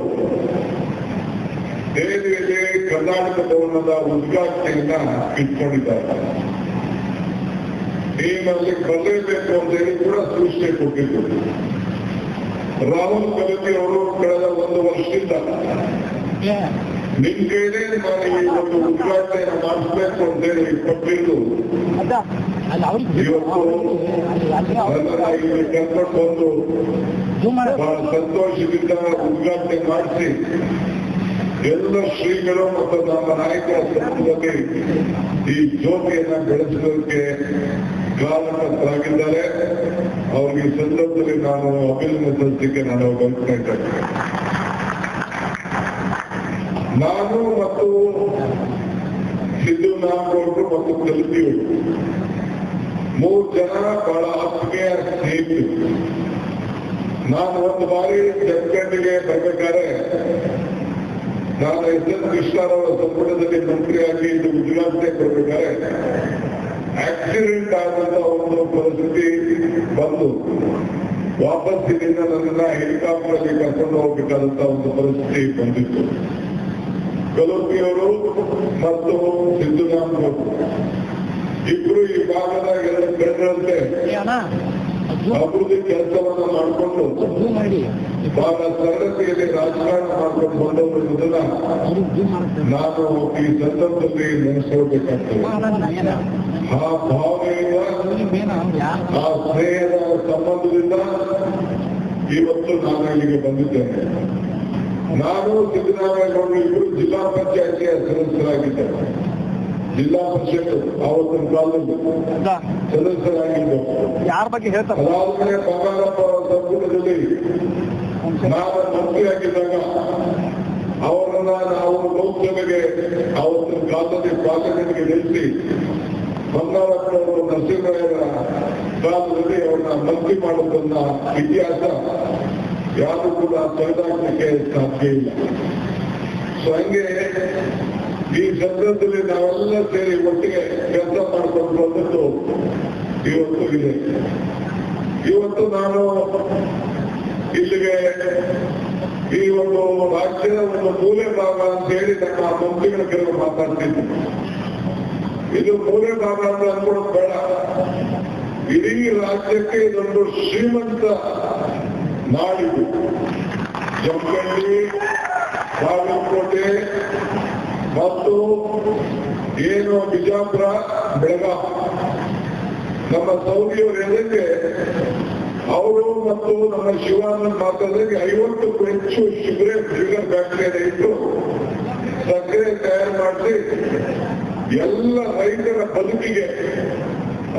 ದೆಹಲಿಯಲ್ಲಿ ಕರ್ನಾಟಕ ಭವನದ ಉದ್ಘಾಟನೆಯನ್ನ ಇಟ್ಕೊಂಡಿದ್ದಾರೆ. ನೀನಲ್ಲಿ ಬರಲೇಬೇಕು ಅಂತ ಹೇಳಿ ಕೂಡ ಸೂಚನೆ ಕೊಟ್ಟಿದ್ದರು. ರಾಹುಲ್ ಕಲತಿ ಅವರು ಕಳೆದ 1 ವರ್ಷದಿಂದ ನಿಮ್ ಕೈಲೇ ನಾನು ಈ ಒಂದು ಉದ್ಘಾಟನೆಯನ್ನು ಮಾಡಿಸ್ಬೇಕು ಅಂತ ಹೇಳಿ ಕೊಟ್ಟಿದ್ದು ಇವತ್ತು ನನ್ನನ್ನ ಇಲ್ಲಿ ಕರ್ಕೊಂಡು ಬಂದು ಬಹಳ ಸಂತೋಷದಿಂದ ಉದ್ಘಾಟನೆ ಮಾಡಿಸಿ ಎಲ್ಲ ಶ್ರೀಗಳು ಮತ್ತು ನಮ್ಮ ನಾಯಕರ ಸಂದರ್ಭದಲ್ಲಿ ಈ ಜ್ಯೋತಿಯನ್ನ ಬೆಳೆಸೋದಕ್ಕೆ ಕಾರಣರಾಗಿದ್ದಾರೆ. ಅವ್ರಿಗೆ ಈ ಸಂದರ್ಭದಲ್ಲಿ ನಾನು ಅಭಿನಂದಿಸಲಿಕ್ಕೆ ನಾನು ಬಯಸ್ತಾ ಇದ್ದೇನೆ. ನಾನು ಮತ್ತು ಸಿದ್ದು ನಾಗೌಡರು ಮತ್ತು ಕಲ್ಪಿಯವರು 3 ಜನ ಬಹಳ ಆತ್ಮೀಯ ಸ್ನೇಹಿತರು. ನಾನು ಒಂದು ಬಾರಿ ಜರ್ಖಂಡ್ಗೆ ಬರ್ಬೇಕಾದ್ರೆ ನಾನು SN ಕೃಷ್ಣರವರ ಸಂಪುಟದಲ್ಲಿ ಮಂತ್ರಿಯಾಗಿ ಇದು ಉದ್ಘಾಟನೆ ಕೊಡಬೇಕಾದ್ರೆ ಆಕ್ಸಿಡೆಂಟ್ ಆದಂತ ಒಂದು ಪರಿಸ್ಥಿತಿ ಬಂದು ವಾಪಸ್ ಇಲ್ಲಿಂದ ನನ್ನನ್ನ ಹೆಲಿಕಾಪ್ಟರ್ ಅಲ್ಲಿ ಕರ್ಕೊಂಡು ಹೋಗ್ಬೇಕಾದಂತ ಒಂದು ಪರಿಸ್ಥಿತಿ ಬಂದಿತ್ತು. ಕಲೋಪಿಯವರು ಮತ್ತು ಸಿದ್ದುರಾಮಯ್ಯ ಇಬ್ರು ಈ ಭಾಗದ 2 ಗಣ್ಯರಂತೆ ಅಭಿವೃದ್ಧಿ ಕೆಲಸವನ್ನು ಮಾಡಿಕೊಂಡು ಬಹಳ ಸರಳತೆಯಲ್ಲಿ ರಾಜಕಾರಣ ಮಾಡ್ಕೊಂಡು ಬಂದವರು ಇರುವುದನ್ನ ನಾನು ಈ ಸಂದರ್ಭದಲ್ಲಿ ನೆನೆಸ್ಕೊಳ್ಬೇಕಾಗ್ತದೆ. ಆ ಭಾವನೆಯಿಂದ ಆ ಸ್ನೇಹದ ಸಂಬಂಧದಿಂದ ಇವತ್ತು ನಾನು ಇಲ್ಲಿಗೆ ಬಂದಿದ್ದೇನೆ. ನಾನು ಸಿದ್ದರಾಮಯ್ಯಗೌಡರು ಇಬ್ಬರು ಜಿಲ್ಲಾ ಪಂಚಾಯತಿಯ ಸದಸ್ಯರಾಗಿದ್ದಾರೆ. ಜಿಲ್ಲಾ ಪರಿಷತ್ ಆವತ್ತಿನ ಕಾಲದಲ್ಲಿ ಸದಸ್ಯರಾಗಿದ್ದರು. ಯಾರ ಬಗ್ಗೆ ಹೇಳ್ತಾರೆ? ಅದಾದ್ಮೇಲೆ ಬಂಗಾರಪ್ಪ ಸಂಪುಟದಲ್ಲಿ ನಾನು ಮಂತ್ರಿಯಾಗಿದ್ದಾಗ ಅವರನ್ನ ನಾವು ಲೋಕಸಭೆಗೆ ಆವತ್ತಿನ ಕಾಲದಲ್ಲಿ ಪಾರ್ಲಿಮೆಂಟ್ಗೆ ನಿಲ್ಲಿಸಿ ಬಂಗಾರಪ್ಪನವರು ನರಸಿಂಹರಾಯರ ಕಾಲದಲ್ಲಿ ಅವ್ರನ್ನ ಮಂತ್ರಿ ಮಾಡೋದನ್ನ ಇತಿಹಾಸ ಯಾರು ಕೂಡ ತೊಳೆದಾಕಲಿಕ್ಕೆ ಸಾಧ್ಯ ಇಲ್ಲ. ಸೊ ಹಂಗೆ ಈ ಸಂದರ್ಭದಲ್ಲಿ ನಾವೆಲ್ಲ ಸೇರಿ ಒಟ್ಟಿಗೆ ಕೆಲಸ ಮಾಡಿಕೊಂಡು ಬಂದದ್ದು ಇವತ್ತು ಇದೆ. ಇವತ್ತು ನಾನು ಇಲ್ಲಿಗೆ ಈ ಒಂದು ರಾಜ್ಯದ ಒಂದು ಮೂಲೆ ಭಾಗ ಅಂತ ಹೇಳಿ ನಮ್ಮ ಮಂತ್ರಿಗಳ ಕೆಲವು ಮಾತಾಡ್ತಿದ್ದೆ. ಇದು ಮೂಲೆ ಭಾಗ ಅಂತ ಅನ್ಕೊಳ್ಳೋದು ಬೇಡ. ಇಡೀ ರಾಜ್ಯಕ್ಕೆ ಇದೊಂದು ಶ್ರೀಮಂತ ನಾಡಿದು. ಜಮಖಂಡಿ, ಬಾಗಲಕೋಟೆ ಮತ್ತು ಏನು ಬಿಜಾಪುರ, ಬೆಳಗಾವಿ, ನಮ್ಮ ಸೌದಿಯವರು ಹೇಳಿದ್ರೆ ಅವರು ಮತ್ತು ನಮ್ಮ ಶಿವಾನಂದ್ ಮಾತಾಡಿದ್ರೆ 50ಕ್ಕೂ ಹೆಚ್ಚು ಶುಗರ್ ಫ್ಯಾಕ್ಟರಿಯನ್ನು ಇಟ್ಟು ಸಕ್ಕರೆ ತಯಾರು ಮಾಡಿಸಿ ಎಲ್ಲ ರೈತರ ಬದುಕಿಗೆ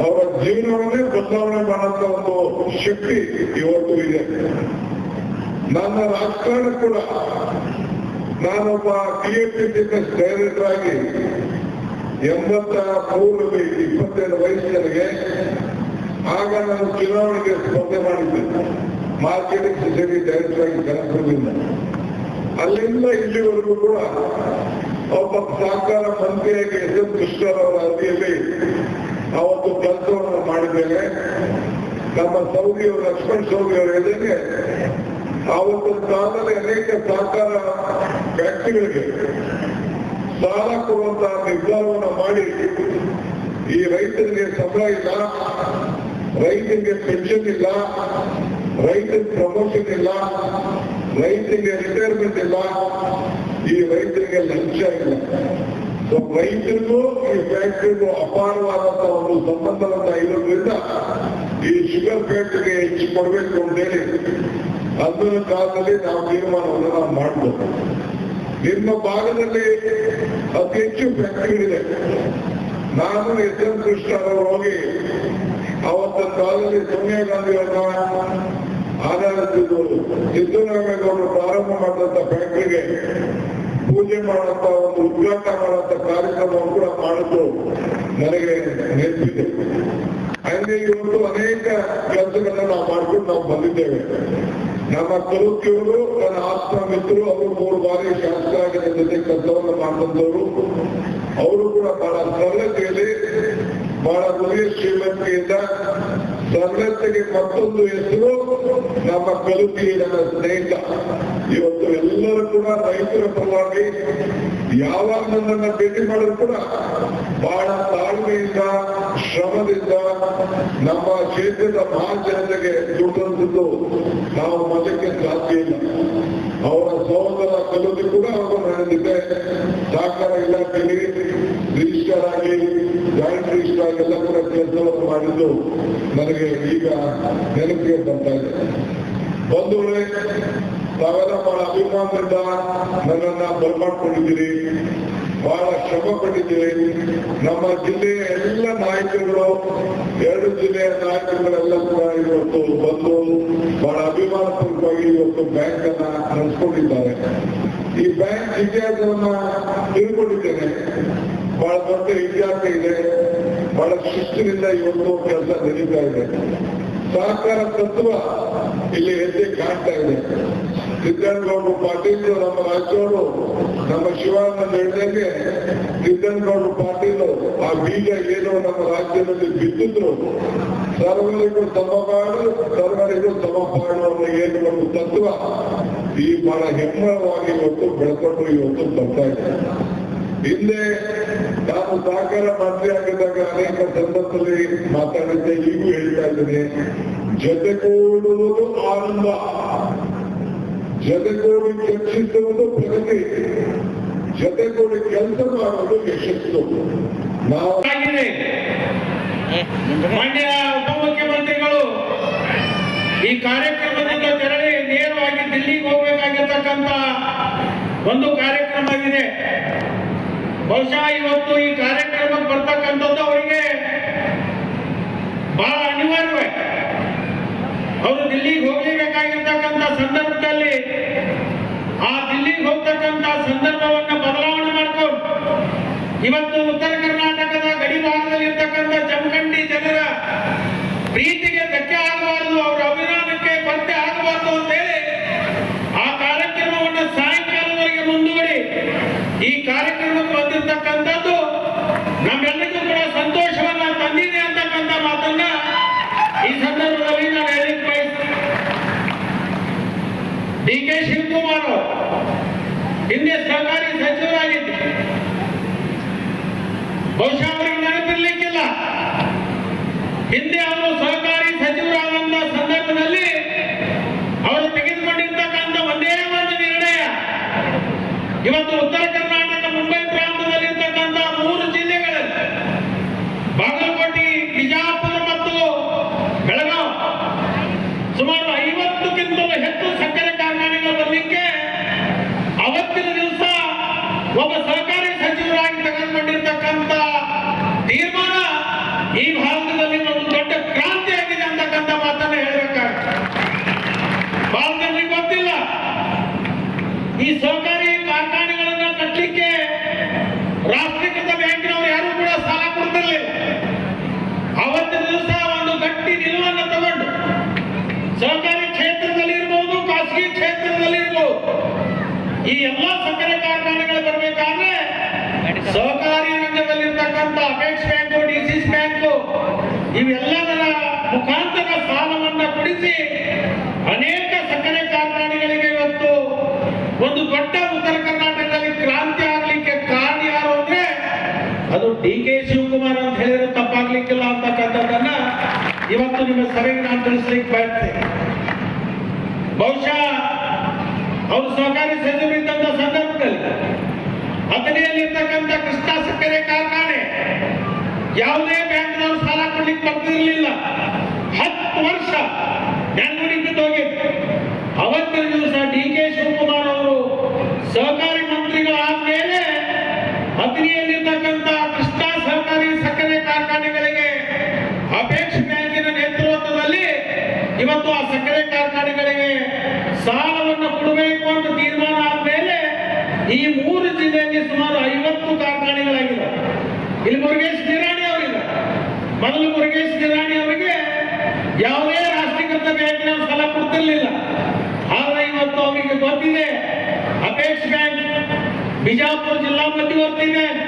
ಅವರ ಜೀವನವನ್ನೇ ಬದಲಾವಣೆ ಮಾಡುವಂತ ಒಂದು ಶಕ್ತಿ ಇವತ್ತು ಇದೆ. ನನ್ನ ರಾಜಕಾರಣ ಕೂಡ ನಾನೊಬ್ಬ PFTCS ಡೈರೆಕ್ಟರ್ ಆಗಿ 83ರಲ್ಲಿ 27 ವಯಸ್ಸಿನವರಿಗೆ ಆಗ ನಾನು ಚುನಾವಣೆಗೆ ಸ್ಪರ್ಧೆ ಮಾಡಿದ್ದೆ. ಮಾರ್ಕೆಟಿಂಗ್ ಸೊಸೈಟಿ ಡೈರೆಕ್ಟರ್ ಆಗಿ ಕನಕಪುರದಿಂದ. ಅಲ್ಲಿಂದ ಇಲ್ಲಿವರೆಗೂ ಕೂಡ ಒಬ್ಬ ಸಹಕಾರ ಮಂತ್ರಿಯಾಗಿ SN ಕೃಷ್ಣರವರ ಅವಧಿಯಲ್ಲಿ ಅವತ್ತು ಕೆಲಸವನ್ನು ಮಾಡಿದ್ದೇನೆ. ನಮ್ಮ ಸೌದಿಯವರು ಲಕ್ಷ್ಮಣ್ ಸೌದಿಯವರು ಹೇಳಿದ್ರೆ ಆವತ್ತಿನ ಕಾಲದಲ್ಲಿ ಅನೇಕ ಸಹಕಾರ ಫ್ಯಾಕ್ಟರಿಗಳಿಗೆ ಸಾಲ ಕೊಡುವಂತಹ ನಿರ್ಧಾರವನ್ನು ಮಾಡಿ ಈ ರೈತರಿಗೆ ಸಂಬಳ ಇಲ್ಲ, ರೈತರಿಗೆ ಪೆನ್ಷನ್ ಇಲ್ಲ, ರೈತರಿಗೆ ಪ್ರಮೋಷನ್ ಇಲ್ಲ, ರೈತರಿಗೆ ರಿಟೈರ್ಮೆಂಟ್ ಇಲ್ಲ, ಈ ರೈತರಿಗೆ ಲಂಚ ಇಲ್ಲ. ಸೊ ರೈತರಿಗೂ ಈ ಫ್ಯಾಕ್ಟರಿಗೂ ಅಪಾರವಾದಂತಹ ಒಂದು ಅವರು ಸಂಬಂಧವನ್ನು ಇರೋದ್ರಿಂದ ಈ ಶುಗರ್ ಫ್ಯಾಕ್ಟರಿಗೆ ಹೆಚ್ಚು ಕೊಡಬೇಕು ಅಂತೇಳಿ ಅಂದಿನ ಕಾಲದಲ್ಲಿ ನಾವು ತೀರ್ಮಾನವನ್ನು ನಾವು ಮಾಡಬೇಕು. ನಿಮ್ಮ ಭಾಗದಲ್ಲಿ ಅತಿ ಹೆಚ್ಚು ಫ್ಯಾಕ್ಟರಿಗಳಿದೆ. ನಾನು ಎಸ್ ಎಂ ಕೃಷ್ಣ ಅವರು ಹೋಗಿ ಅವತ್ತಿನ ಕಾಲದಲ್ಲಿ ಸೋನಿಯಾ ಗಾಂಧಿ ಅವರನ್ನ ಆಧರಿಸಿದ್ರು ಸಿದ್ದರಾಮೇಗೌಡರು ಪ್ರಾರಂಭ ಮಾಡಿದಂತ ಫ್ಯಾಕ್ಟರಿಗೆ ಪೂಜೆ ಮಾಡುವಂತ ಒಂದು ಉದ್ಘಾಟನೆ ಮಾಡುವಂತ ಕಾರ್ಯಕ್ರಮವನ್ನು ಕೂಡ ಮಾಡಿದ್ದು ನನಗೆ ನೆನಪಿದೆ. ಹಂಗೆ ಇವತ್ತು ಅನೇಕ ಕೆಲಸಗಳನ್ನ ನಾವು ಮಾಡ್ಕೊಂಡು ನಾವು ಬಂದಿದ್ದೇವೆ. ನಮ್ಮ ಕಲುಕಿಯವರು ನನ್ನ ಆತ್ಮ ಮಿತ್ರರು, ಅವರು 3 ಬಾರಿ ಶಾಸಕರಾಗಿದ್ದ ಜೊತೆ ಕೆಲಸವನ್ನು ಮಾಡಿದಂಥವರು. ಅವರು ಕೂಡ ಬಹಳ ಸರಳತೆಯಲ್ಲಿ ಬಹಳ ಹೃದಯ ಶ್ರೀಮಂತಿಯಿಂದ ಸರಳತೆಗೆ ಮತ್ತೊಂದು ಹೆಸರು ನಮ್ಮ ಕಲುಕಿ, ನನ್ನ ಸ್ನೇಹಿತ. ಇವತ್ತು ಎಲ್ಲರೂ ಕೂಡ ರೈತರ ಪರವಾಗಿ ಯಾವಾಗ ನನ್ನನ್ನು ಭೇಟಿ ಮಾಡಿದ್ರು ಕೂಡ ಬಹಳ ತಾಳ್ಮೆಯಿಂದ ಶ್ರಮದಿಂದ ನಮ್ಮ ಕ್ಷೇತ್ರದ ಮಹಾಜನತೆಗೆ ದುಡ್ಡಂಥದ್ದು ನಾವು ಮಜಕ್ಕೆ ಸಾಧ್ಯ ಇಲ್ಲ. ಅವರ ಸಹೋದರ ಕಲುಕಿ ಕೂಡ ಅವರು ನನ್ನ ಜೊತೆ ಸಹಕಾರ ಇಲಾಖೆಯಲ್ಲಿ ರಿಜಿಸ್ಟರ್ ಆಗಿ ಜಾಯಿಂಟ್ ರಿಜಿಸ್ಟರ್ ಆಗಿ ಎಲ್ಲ ಕೂಡ ಕೆಲಸವನ್ನು ಮಾಡಿದ್ದು ನನಗೆ ಈಗ ನೆನಪಿಗೆ ಬರ್ತಾ ಇದೆ. ಬಂಧುಗಳೇ, ತಾವೆಲ್ಲ ಬಹಳ ಅಭಿಮಾನದಿಂದ ನನ್ನನ್ನ ಬರ್ಮಾಡ್ಕೊಂಡಿದ್ದೀರಿ, ಬಹಳ ಶ್ರಮ ಪಟ್ಟಿದ್ದೀರಿ. ನಮ್ಮ ಜಿಲ್ಲೆಯ ಎಲ್ಲ ನಾಯಕರುಗಳು, 2 ಜಿಲ್ಲೆಯ ನಾಯಕರುಗಳೆಲ್ಲ ಕೂಡ ಇವತ್ತು ಬಂದು ಬಹಳ ಅಭಿಮಾನಪೂರ್ವಕವಾಗಿ ಇವತ್ತು ಬ್ಯಾಂಕ್ ಅನ್ನ ನಡೆಸ್ಕೊಂಡಿದ್ದಾರೆ. ಈ ಬ್ಯಾಂಕ್ ಇತಿಹಾಸವನ್ನ ತಿಳ್ಕೊಂಡಿದ್ದೇನೆ. ಬಹಳ ದೊಡ್ಡ ಇತಿಹಾಸ ಇದೆ. ಬಹಳ ಶಿಸ್ತಿನಿಂದ ಇವತ್ತು ಕೆಲಸ ನಡೀತಾ ಇದೆ. ಸಹಕಾರ ತತ್ವ ಇಲ್ಲಿ ಹೆಜ್ಜೆ ಕಾಣ್ತಾ ಇದೆ. ಸಿದ್ದನಗೌಡರು ಪಾಟೀಲ್ ನಮ್ಮ ರಾಜ್ಯವರು, ನಮ್ಮ ಶಿವಾನಂದ ಹೇಳಿದಂಗೆ ಸಿದ್ದನಗೌಡರು ಪಾಟೀಲ್ ಆ ಬೀಜ ಏನು ನಮ್ಮ ರಾಜ್ಯದಲ್ಲಿ ಬಿತ್ತಿದ್ರು, ಸರ್ವರಿಗೂ ಸಮಪಾಡು ಸರ್ವರಿಗೂ ಸಮಪಾಡು ಅನ್ನೋ ಏನು ಒಂದು ತತ್ವ ಈ ಬಹಳ ಹೆಮ್ಮರವಾಗಿ ಇವತ್ತು ಬೆಳ್ಕೊಂಡು ಇವತ್ತು ಬರ್ತಾ ಇದೆ. ಹಿಂದೆ ನಾನು ಸಹಕಾರ ಮಂತ್ರಿ ಆಗಿದ್ದಾಗ ಅನೇಕ ಸಂದರ್ಭದಲ್ಲಿ ಮಾತಾಡಿದ್ದೆ, ಈಗೂ ಹೇಳ್ತಾ ಇದ್ದೇನೆ, ಜೊತೆಗೂಡುವುದು ಆನಂದ, ಜೊತೆಗೂಡಿ ಚರ್ಚಿಸುವುದು ಪ್ರಗತಿ, ಜೊತೆಗೂಡಿ ಕೆಲಸ ಮಾಡುವುದು ಯಶಸ್ಸು. ನಾವು ಮಾನ್ಯ ಉಪಮುಖ್ಯಮಂತ್ರಿಗಳು ಈ ಕಾರ್ಯಕ್ರಮದಿಂದ ತೆರಳಿ ನೇರವಾಗಿ ದಿಲ್ಲಿಗೆ ಹೋಗಬೇಕಾಗಿರ್ತಕ್ಕಂಥ ಒಂದು ಕಾರ್ಯಕ್ರಮ ಇದೆ. ಬಹುಶಃ ಇವತ್ತು ಈ ಕಾರ್ಯಕ್ರಮಕ್ಕೆ ಬರ್ತಕ್ಕಂಥದ್ದು ಅವರಿಗೆ ಬಹಳ ಅನಿವಾರ್ಯವೇ. ಅವರು ದಿಲ್ಲಿಗೆ ಹೋಗಲೇಬೇಕಾಗಿರ್ತಕ್ಕಂಥ ಸಂದರ್ಭದಲ್ಲಿ ಆ ದಿಲ್ಲಿಗೆ ಹೋಗ್ತಕ್ಕಂಥ ಸಂದರ್ಭವನ್ನು ಬದಲಾವಣೆ ಮಾಡಿಕೊಂಡು ಇವತ್ತು ಉತ್ತರ ಕರ್ನಾಟಕದ ಗಡಿ ಭಾಗದಲ್ಲಿ ಇರ್ತಕ್ಕಂಥ ಜಮಖಂಡಿ ಜನರ ಪ್ರೀತಿಗೆ ಧಕ್ಕೆ ಆಗಬಾರದು, ಅವರ ಅಭಿಮಾನಕ್ಕೆ ಕೊರತೆ ಆಗಬಾರದು ಅಂತೇಳಿ ಆ ಕಾರ್ಯಕ್ರಮವನ್ನು ಸಾಯಂಕಾಲದವರೆಗೆ ಮುಂದೂಡಿ ಈ ಕಾರ್ಯಕ್ರಮಕ್ಕೆ ಬಂದಿರತಕ್ಕಂಥದ್ದು ನಮ್ಮೆಲ್ಲರಿಗೂ ಕೂಡ ಸಂತೋಷವನ್ನ ತಂದಿದೆ ಅಂತಕ್ಕಂಥ ಮಾತನ್ನ ಈ ಸಂದರ್ಭದಲ್ಲಿ ನಾನು ಹೇಳಿಕ್ ಬಯಸ್ತೀನಿ. ಡಿ ಕೆ ಶಿವಕುಮಾರ್ ಅವರು ಹಿಂದೆ ಸಹಕಾರಿ ಸಚಿವರಾಗಿದ್ದು, ಬಹುಶಃ ಅವರಿಗೆ ನೆನಪಿರ್ಲಿಕ್ಕಿಲ್ಲ. ಹಿಂದೆ ಅವರು ಸಹಕಾರಿ ಸಚಿವರಾದಂತ ಸಂದರ್ಭದಲ್ಲಿ ಅವರು ತೆಗೆದುಕೊಂಡಿರ್ತಕ್ಕಂಥ ಒಂದೇ ಒಂದು ನಿರ್ಣಯ, ಇವತ್ತು ಉತ್ತರ ಕರ್ನಾಟಕ ಮುಂಬೈ ಪ್ರಾಂತದಲ್ಲಿರ್ತಕ್ಕಂಥ 3 ಜಿಲ್ಲೆಗಳಲ್ಲಿ ಬಾಗಲಕೋಟೆ, ಬಿಜಾಪುರ ಮತ್ತು ಬೆಳಗಾವಿ ಸುಮಾರು 50ಕ್ಕಿಂತಲೂ ಹೆಚ್ಚು ಸಕ್ಕರೆ ಕಾರ್ಖಾನೆಗಳು ಬರಲಿಕ್ಕೆ ಅವತ್ತಿನ ದಿವಸ ಒಬ್ಬ ಸಹಕಾರಿ ಸಚಿವರಾಗಿ ತೆಗೆದುಕೊಂಡಿರ್ತಕ್ಕಂಥ ತೀರ್ಮಾನ ಈ ಭಾರತದಲ್ಲಿ ಒಂದು ದೊಡ್ಡ ಕ್ರಾಂತಿ ಆಗಿದೆ ಅಂತಕ್ಕಂಥ ಮಾತನ್ನ ಹೇಳಬೇಕಾಗುತ್ತೆ. ಬಹಳ ಜನರಿಗೆ ಗೊತ್ತಿಲ್ಲ, ಈ ಸಹಕಾರಿ ಕಾರ್ಖಾನೆಗಳನ್ನ ಕಟ್ಟಲಿಕ್ಕೆ ರಾಷ್ಟ್ರೀಕೃತ ಬ್ಯಾಂಕಿನವರು ಯಾರು ಕೂಡ ಸಾಲ ಕೊಡ್ತಿರ್ಲಿಲ್ಲ. ಅವತ್ತಿನ ದಿವಸ ಒಂದು ಗಟ್ಟಿ ನಿಲುವನ್ನು ತಗೊಂಡು ಸಹಕಾರಿ ಕ್ಷೇತ್ರದಲ್ಲಿ ಇರ್ಬೋದು, ಖಾಸಗಿ ಕ್ಷೇತ್ರದಲ್ಲಿ ಇರ್ಬೋದು, ಈ ಎಲ್ಲಾ ಸಕ್ಕರೆ ಕಾರ್ಖಾನೆಗಳು ಬರಬೇಕಾದ್ರೆ ಸಹಕಾರಿ ರಂಗದಲ್ಲಿರ್ತಕ್ಕಂಥ ಅಪೆಕ್ಸ್ ಬ್ಯಾಂಕು, ಡಿಸಿಸಿ ಬ್ಯಾಂಕು ಇವೆಲ್ಲದರ ಮುಖಾಂತರ ಸಾಲವನ್ನ ಕೊಡಿಸಿ ಅನೇಕ ಸಕ್ಕರೆ ಕಾರ್ಖಾನೆಗಳಿಗೆ ಇವತ್ತು ಒಂದು ದೊಡ್ಡ ಉತ್ತರ ಕರ್ನಾಟಕದಲ್ಲಿ ಕ್ರಾಂತಿ ಆಗ್ಲಿಕ್ಕೆ ಕಾರಣ ಯಾರು ಅಂದ್ರೆ ಅದು ಡಿ ಕೆ ಶಿವಕುಮಾರ್ ಅಂತ ಹೇಳಿದ್ರೆ ತಪ್ಪಾಗ್ಲಿಕ್ಕಿಲ್ಲ ಅಂತಕ್ಕಂಥದ್ದನ್ನ ಇವತ್ತು ನಿಮ್ಮ ಸಭೆಗೆ ನಾನು ತಿಳಿಸ್ಲಿಕ್ಕೆ ಬಯಸ್ತೇನೆ. ಬಹುಶಃ ಅವರು ಸಹಕಾರಿ ಸಚಿವರಿದ್ದಂತ ಸಂದರ್ಭದಲ್ಲಿ ಅಥಣಿಯಲ್ಲಿರ್ತಕ್ಕಂಥ ಕೃಷ್ಣ ಸಕ್ಕರೆ ಕಾರ್ಖಾನೆ ಯಾವುದೇ ಬ್ಯಾಂಕ್ನವರು ಬರ್ತಿರ್ಲಿಲ್ಲ. 10 ವರ್ಷ ನೆನ್ಗುಡಿ ಬಿದ್ದೋಗಿತ್ತು. ಅವತ್ತಿನ ದಿವಸ DK ಶಿವಕುಮಾರ್ ಅವರು ಸಹಕಾರಿ ಮಂತ್ರಿಗಳಾದ ಮೇಲೆ ಅಥಣಿಯಲ್ಲಿರ್ತಕ್ಕಂಥ ಕೃಷ್ಣಾ ಸಹಕಾರಿ ಸಕ್ಕರೆ ಕಾರ್ಖಾನೆಗಳಿಗೆ ಅಪೇಕ್ಷೆ ಬ್ಯಾಂಕಿನ ನೇತೃತ್ವದಲ್ಲಿ ಇವತ್ತು ಆ ಸಕ್ಕರೆ ಕಾರ್ಖಾನೆಗಳಿಗೆ ಸಾಲವನ್ನು ಕೊಡಬೇಕು ಅಂತ ತೀರ್ಮಾನ ಆದ್ಮೇಲೆ ಈ 3 ಜಿಲ್ಲೆಯಲ್ಲಿ ಸುಮಾರು 50 ಕಾರ್ಖಾನೆಗಳಾಗಿದೆ. ಇಲ್ಲಿ ಮುರುಗೇಶ್ ನಿರಾಣಿ ಅವರಿಲ್ಲ. ಮೊದಲು ಮುರುಗೇಶ್ ನಿರಾಣಿ ಅವರಿಗೆ ಯಾವುದೇ ರಾಷ್ಟ್ರೀಕೃತ ಬ್ಯಾಂಕಿನ ಸಾಲ ಕೊಡ್ತಿರ್ಲಿಲ್ಲ. ಆದ್ರೆ ಇವತ್ತು ಅವರಿಗೆ ಗೊತ್ತಿದೆ, ಅಪೇಕ್ಷ್ ಬ್ಯಾಂಕ್ ಬಿಜಾಪುರ ಜಿಲ್ಲಾ ಮಧ್ಯವರ್ತಿ ಬ್ಯಾಂಕ್,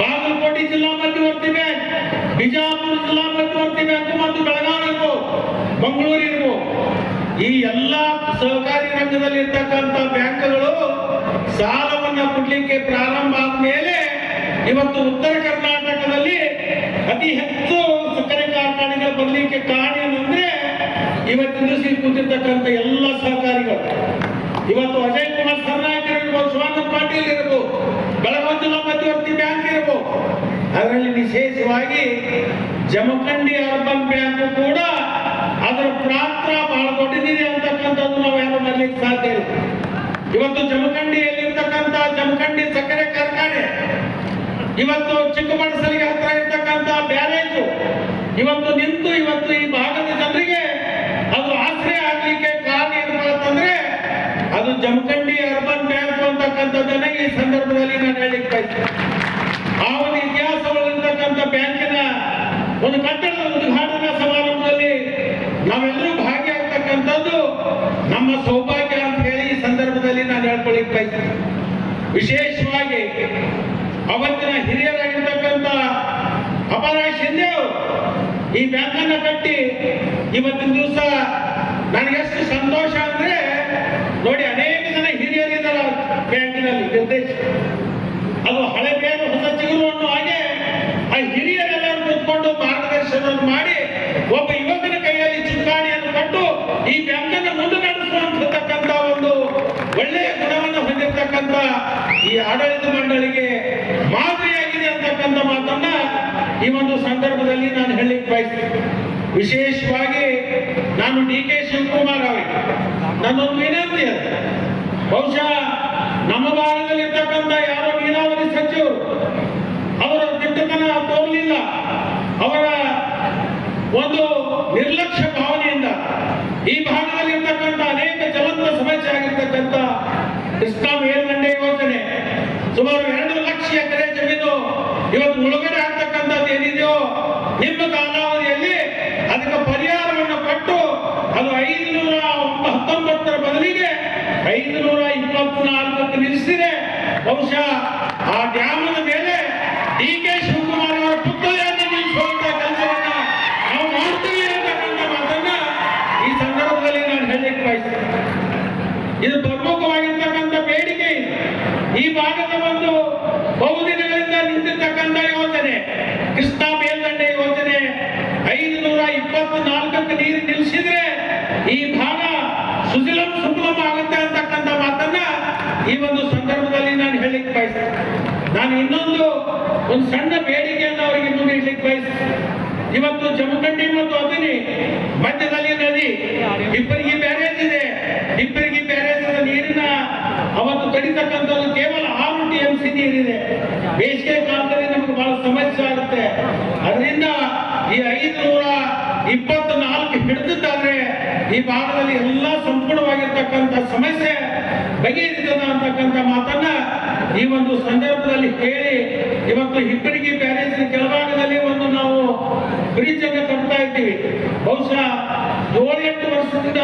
ಬಾಗಲಕೋಟೆ ಜಿಲ್ಲಾ ಮಧ್ಯವರ್ತಿ ಬ್ಯಾಂಕ್, ಬಿಜಾಪುರ ಜಿಲ್ಲಾ ಮಧ್ಯವರ್ತಿ ಬ್ಯಾಂಕ್ ಮತ್ತು ಬೆಳಗಾವಿ ಇರ್ಬೋದು, ಮಂಗಳೂರು ಇರ್ಬೋದು, ಈ ಎಲ್ಲಾ ಸಹಕಾರಿ ರಂಗದಲ್ಲಿ ಇರ್ತಕ್ಕಂಥ ಬ್ಯಾಂಕ್ಗಳು ಸಾಲವನ್ನ ಕೊಡ್ಲಿಕ್ಕೆ ಪ್ರಾರಂಭ ಆದ ಮೇಲೆ ಇವತ್ತು ಉತ್ತರ ಕರ್ನಾಟಕದಲ್ಲಿ ಅತಿ ಹೆಚ್ಚು ಸಕ್ಕರೆ ಕಾರ್ಖಾನೆಗಳು ಬರಲಿಕ್ಕೆ ಕಾರಣ ಏನಂದ್ರೆ ಇವತ್ತಿನ ದಿವಸ ಕೂತಿರ್ತಕ್ಕಂಥ ಎಲ್ಲ ಸಹಕಾರಿಗಳು. ಇವತ್ತು ಅಜಯ್ ಕುಮಾರ್ ಸರ್ನಾಯಕ್ ಇರ್ಬೋದು, ಶಿವಾನಂದ ಪಾಟೀಲ್ ಇರ್ಬೋದು, ಬೆಳಗಾವಿ ಜಿಲ್ಲಾ ಮಧ್ಯವರ್ತಿ ಬ್ಯಾಂಕ್ ಇರ್ಬೋದು, ಅದರಲ್ಲಿ ವಿಶೇಷವಾಗಿ ಜಮಖಂಡಿ ಅರ್ಬನ್ ಬ್ಯಾಂಕ್ ಕೂಡ ಅದರ ಪಾತ್ರ ಬಹಳ ದೊಡ್ಡದಿದೆ ಅಂತಕ್ಕಂಥದ್ದು ನಾವು ಯಾರು ಮಾಡಲಿಕ್ಕೆ ಸಾಧ್ಯ ಇಲ್ಲ. ಇವತ್ತು ಜಮಖಂಡಿಯಲ್ಲಿರ್ತಕ್ಕಂಥ ಜಮಖಂಡಿ ಸಕ್ಕರೆ ಕಾರ್ಖಾನೆ, ಇವತ್ತು ಚಿಕ್ಕಬಳ್ಳಾಪುರಿಗೆ ಹತ್ರ ಇರ್ತಕ್ಕಂಥ ಬ್ಯಾರೇಜು ಇವತ್ತು ನಿಂತು ಇವತ್ತು ಈ ಭಾಗದ ಜನರಿಗೆ ಅದು ಆಶ್ರಯ ಆಗ್ಲಿಕ್ಕೆ ಕಾರಣ ಏನಂತಂದ್ರೆ ಅದು ಜಮಖಂಡಿ ಅರ್ಬನ್ ಬ್ಯಾಂಕ್ ಅಂತಕ್ಕಂಥದ್ದನ್ನ ಈ ಸಂದರ್ಭದಲ್ಲಿ ನಾನು ಹೇಳಿಕ್ಕೆ ಬಯಸ್ತೇನೆ. ಆ ಒಂದು ಇತಿಹಾಸವಾಗಿರ್ತಕ್ಕಂಥ ಬ್ಯಾಂಕಿನ ಒಂದು ಕಟ್ಟಡದ ಉದ್ಘಾಟನಾ ಸಮಾರಂಭದಲ್ಲಿ ನಾವೆಲ್ಲರೂ ಭಾಗಿಯಾಗ್ತಕ್ಕಂಥದ್ದು ನಮ್ಮ ಸೌಭಾಗ್ಯ ಅಂತ ಹೇಳಿ ಈ ಸಂದರ್ಭದಲ್ಲಿ ನಾನು ಹೇಳ್ಕೊಳ್ಳಿಕ್ಕೆ ಬಯಸ್ತೇನೆ. ವಿಶೇಷವಾಗಿ ಅವತ್ತಿನ ಹಿರಿಯರಾಗಿರ್ತಕ್ಕಂಥ ಅಪರಾಜ್ ಶಿಂದೆ ಅವರು ಈ ಬ್ಯಾಂಕನ್ನು ಕಟ್ಟಿ ಇವತ್ತಿನ ದಿವಸ ನನಗೆ ಎಷ್ಟು ಸಂತೋಷ ಅಂದ್ರೆ ನೋಡಿ, ಅನೇಕ ಜನ ಹಿರಿಯರಿದ್ದಾರೆ ಬ್ಯಾಂಕಿನಲ್ಲಿ ನಿರ್ದೇಶಕ. ಅದು ಹಳೆ ಬೇರು ಹೊಸ ಚಿಗುರು ಅನ್ನೋ ಹಾಗೆ ಆ ಹಿರಿಯರೆಲ್ಲರೂ ಕೂತ್ಕೊಂಡು ಮಾರ್ಗದರ್ಶನವನ್ನು ಮಾಡಿ ಒಬ್ಬ ಯುವಕನ ಕೈಯಲ್ಲಿ ಚುಕ್ಕಾಣಿಯನ್ನು ಕೊಟ್ಟು ಈ ಬ್ಯಾಂಕನ್ನು ಮುಂದೆ ನಡೆಸುವಂತಕ್ಕಂಥ ಒಂದು ಒಳ್ಳೆಯ ಗುಣವನ್ನು ಹೊಂದಿರತಕ್ಕಂಥ ಈ ಆಡಳಿತ ಮಂಡಳಿಗೆ ಮಾದರಿಯಾಗಿದೆ ಅಂತಕ್ಕಂಥ ಮಾತನ್ನ ಈ ಒಂದು ಸಂದರ್ಭದಲ್ಲಿ ನಾನು ಹೇಳಲಿಕ್ಕೆ ಬಯಸ್ತೇನೆ. ವಿಶೇಷವಾಗಿ ನಾನು DK ಶಿವಕುಮಾರ್ ಅವರಿಗೆ ನನ್ನೊಂದು ವಿನಂತಿ ಅದು, ಬಹುಶಃ ನಮ್ಮ ಭಾಗದಲ್ಲಿ ಇರ್ತಕ್ಕಂಥ ಯಾರೋ ನೀರಾವರಿ ಸಚಿವರು ಅವರ ದಿಟ್ಟತನ ತೋರಲಿಲ್ಲ, ಅವರ ಒಂದು ನಿರ್ಲಕ್ಷ್ಯ ಭಾವನೆಯಿಂದ ಈ ಭಾಗದಲ್ಲಿ ಇರ್ತಕ್ಕಂಥ ಅನೇಕ ಜ್ವಲಂತ ಸಮಸ್ಯೆ ಆಗಿರ್ತಕ್ಕಂಥ ಕೃಷ್ಣಾ ಮೇಲ್ದಂಡೆ ಯೋಜನೆ ಸುಮಾರು 2 ಲಕ್ಷ ಎಕರೆ ಜಮೀನು ಇವತ್ತು ಮುಳುಗಡೆ ಆಗ್ತಕ್ಕಂಥದ್ದು ಏನಿದೆಯೋ ನಿಮ್ಮ ಕಾಲಾವಧಿಯಲ್ಲಿ ಅದಕ್ಕೆ ಪರಿಹಾರವನ್ನು ಕೊಟ್ಟು ಅದು 519 ಬದಲಿಗೆ 524ಕ್ಕೆ ನಿಲ್ಲಿಸಿದೆ. ಬಹುಶಃ ಆ ಡ್ಯಾಮದ ಮೇಲೆ DK ಶಿವಕುಮಾರ್ ಅವರ ಪುತ್ಥಳಿಯನ್ನು ನಿಲ್ಲಿಸುವಂತ ಕೆಲಸವನ್ನ ನಾವು ಮಾಡ್ತೀವಿ ಅಂತಕ್ಕಂಥ ಮಾತನ್ನ ಈ ಸಂದರ್ಭದಲ್ಲಿ ನಾನು ಹೇಳಲಿಕ್ಕೆ ಬಯಸ್ತೇನೆ. ಇದು ಪ್ರಮುಖವಾಗಿರ್ತಕ್ಕಂಥ ಬೇಡಿಕೆ ಇದೆ. ಈ ಭಾಗದ ಒಂದು ಬಹುದಿನಗಳಿಂದ ನಿಂತಿರ್ತಕ್ಕಂಥ ಯೋಜನೆ ಕೃಷ್ಣಾ ಮೇಲ್ದಂಡೆ ಯೋಜನೆ 524ಕ್ಕೆ ನೀರು ನಿಲ್ಲಿಸಿದ್ರೆ ಈ ಭಾಗ ಸುಜಲಂ ಸುಫಲಂ ಆಗುತ್ತೆ ಅಂತಕ್ಕಂಥ ಮಾತನ್ನ ಈ ಒಂದು ಸಂದರ್ಭದಲ್ಲಿ ನಾನು ಹೇಳಲಿಕ್ಕೆ ಬಯಸ್ತೇನೆ. ನಾನು ಇನ್ನೊಂದು ಸಣ್ಣ ಬೇಡಿಕೆಯನ್ನು ಅವರಿಗೆ ಮುಂದೆ ಇಡ್ಲಿಕ್ಕೆ ಬಯಸ್ತೇನೆ. ಇವತ್ತು ಜಮಖಂಡಿ ಮತ್ತು ಅಥಣಿ ಮಧ್ಯದಲ್ಲಿ ನದಿ ಇಬ್ಬರಿಗೆ ಬ್ಯಾರೇಜ್ ಇದೆ. ಇಬ್ಬರಿಗೆ ಬ್ಯಾರೇಜ್ ನೀರಿನ ಅವತ್ತು ಕಡಿತಕ್ಕಂಥದ್ದು ಕೇವಲ 6 TMC ನೀರಿದೆ. ಬೇಸಿಗೆ ಕಾಲದಲ್ಲಿ ನಮಗೆ ಬಹಳ ಸಮಸ್ಯೆ ಆಗುತ್ತೆ. ಅದರಿಂದ ಈ 524 ಹಿಡಿದಿದ್ದಾದ್ರೆ ಈ ಭಾಗದಲ್ಲಿ ಎಲ್ಲ ಸಂಪೂರ್ಣವಾಗಿರ್ತಕ್ಕಂಥ ಸಮಸ್ಯೆ ಬಗೆಹರಿತದ ಅಂತಕ್ಕಂಥ ಮಾತನ್ನ ಈ ಒಂದು ಸಂದರ್ಭದಲ್ಲಿ ಹೇಳಿ ಇವತ್ತು ಹಿಪ್ಪರಗಿ ಬ್ಯಾರೇಜ್ ಕೆಳಭಾಗದಲ್ಲಿ ಒಂದು ನಾವು ಬ್ರಿಡ್ಜ್ ಅನ್ನು ಕಟ್ತಾ ಇದ್ದೀವಿ. ಬಹುಶಃ 7-8 ವರ್ಷದಿಂದ